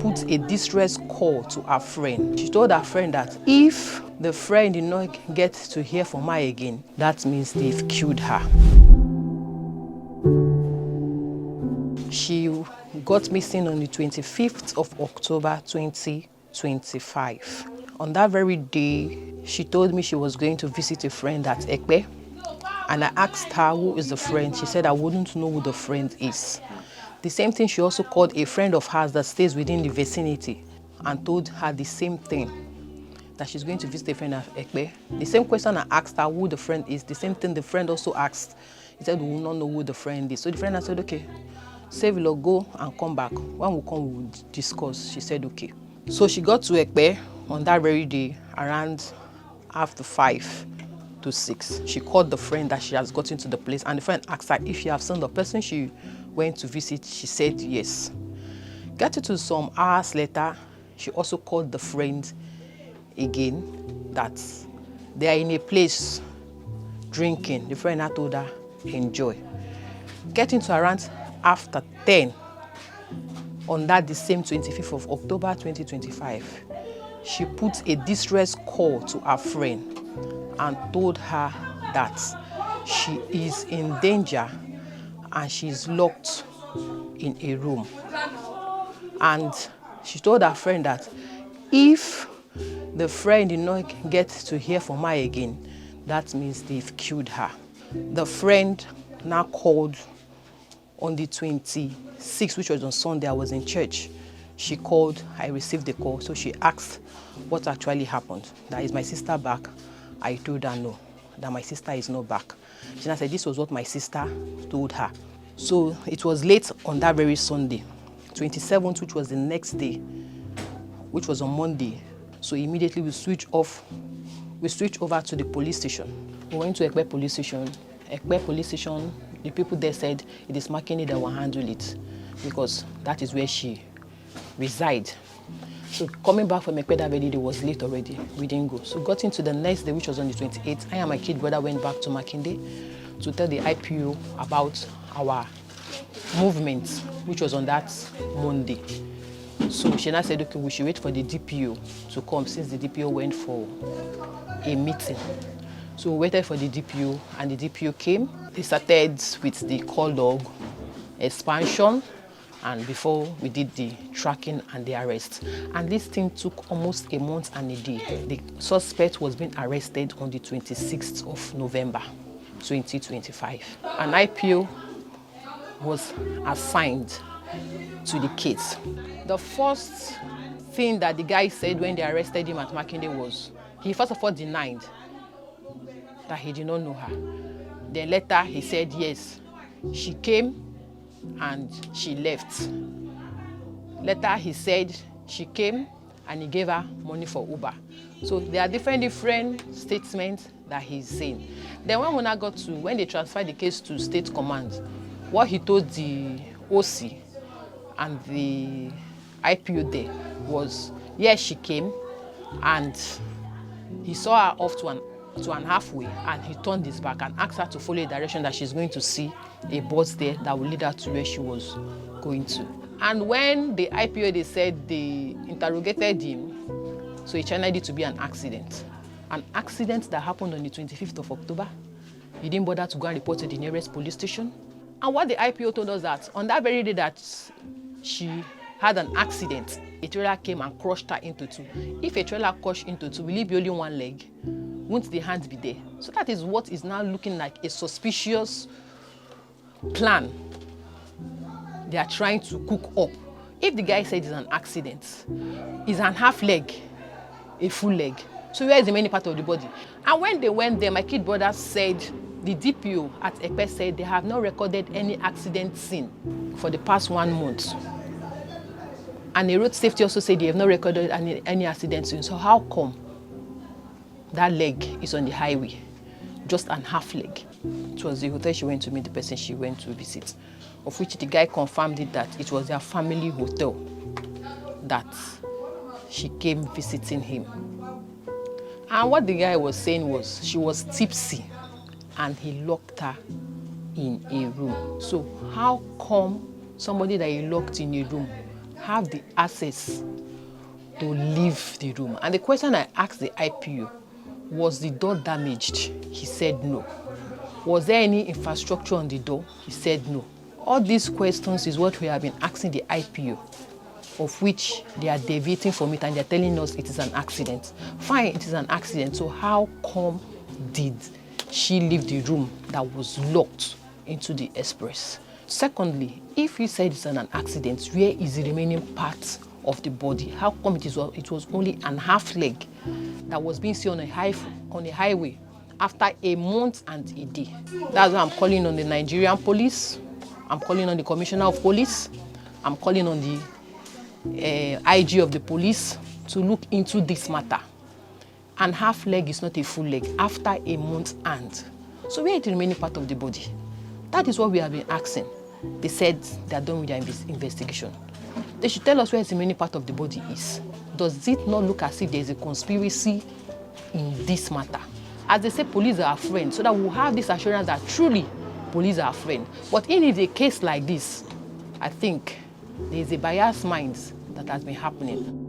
put a distress call to her friend. She told her friend that if the friend did not get to hear from her again, that means they've killed her. She got missing on the 25th of October 2025. On that very day, she told me she was going to visit a friend at Ekpe, and I asked her who is the friend. She said I wouldn't know who the friend is. The same thing, she also called a friend of hers that stays within the vicinity and told her the same thing, that she's going to visit a friend at Ekpe. The same question I asked her who the friend is, the same thing the friend also asked. He said we will not know who the friend is. So the friend said, okay, save it, go and come back. When we come, we will discuss. She said, okay. So she got to Ekpe on that very day around after 5 to 6. She called the friend that she has gotten to the place, and the friend asked her if she have seen the person she went to visit. She said yes. Getting to some hours later, she also called the friend again that they are in a place drinking. The friend had told her, enjoy. Getting to around after 10, on that the same 25th of October 2025, she put a distress call to her friend and told her that she is in danger and she is locked in a room. And she told her friend that if the friend did not get to hear from her again, that means they've killed her. The friend now called on the 26th, which was on Sunday. I was in church. She called, I received the call. So she asked what actually happened. That is my sister back? I told her no, that my sister is not back. She now said this was what my sister told her. So it was late on that very Sunday, 27th, which was the next day, which was on Monday. So immediately we switched over to the police station. We went to Ekpe police station. Ekpe police station, the people there said it is Makinde that will handle it because that is where she resides. So coming back from Ekpe that very day was late already. We didn't go. So got into the next day, which was on the 28th. I and my kid brother went back to Makinde to tell the IPO about our movement, which was on that Monday. So she now said, okay, we should wait for the DPO to come since the DPO went for a meeting. So we waited for the DPO and the DPO came. They started with the call log expansion and before we did the tracking and the arrest. And this thing took almost a month and a day. The suspect was being arrested on the 26th of November, 2025. An IPO was assigned to the case. The first thing that the guy said when they arrested him at Makinde was, he first of all denied that he did not know her. Then later he said yes, she came and she left. Later he said she came and he gave her money for Uber. So there are different statements that he's saying. Then when they transferred the case to State Command, what he told the OC and the IPO there was, yes, she came and he saw her off to an halfway and he turned his back and asked her to follow a direction that she's going to see a bus there that will lead her to where she was going to. And when the IPO, they said they interrogated him, so he channeled it to be an accident. An accident that happened on the 25th of October. He didn't bother to go and report to the nearest police station. And what the IPO told us that on that very day that she had an accident, a trailer came and crushed her into two. If a trailer crushed into two, will it be only one leg? Won't the hand be there? So that is what is now looking like a suspicious plan they are trying to cook up. If the guy said it's an accident, it's an half leg, a full leg. So where is the main part of the body? And when they went there, my kid brother said, the DPO at Ekpe said they have not recorded any accident scene for the past 1 month. And the road safety also said they have not recorded any accident scene. So how come that leg is on the highway, just an half leg? It was the hotel she went to meet the person she went to visit, of which the guy confirmed it that it was their family hotel that she came visiting him. And what the guy was saying was she was tipsy and he locked her in a room. So how come somebody that he locked in a room have the access to leave the room. And the question I asked the IPO, was the door damaged? He said no. Was there any infrastructure on the door? He said no. All these questions is what we have been asking the IPO, of which they are deviating from it and they're telling us it is an accident. Fine, it is an accident. So how come did she leave the room that was locked into the express? Secondly, if you said it's an accident, where is the remaining part of the body? How come it was only an half leg that was being seen on a highway after a month and a day? That's why I'm calling on the Nigerian police. I'm calling on the Commissioner of Police. I'm calling on the IG of the police to look into this matter. And half leg is not a full leg after a month and. So where is the remaining part of the body? That is what we have been asking. They said they are done with their investigation. They should tell us where the remaining part of the body is. Does it not look as if there is a conspiracy in this matter? As they say, police are our friends, so that we'll have this assurance that truly police are our friend. But in a case like this, I think there is a biased mind that has been happening.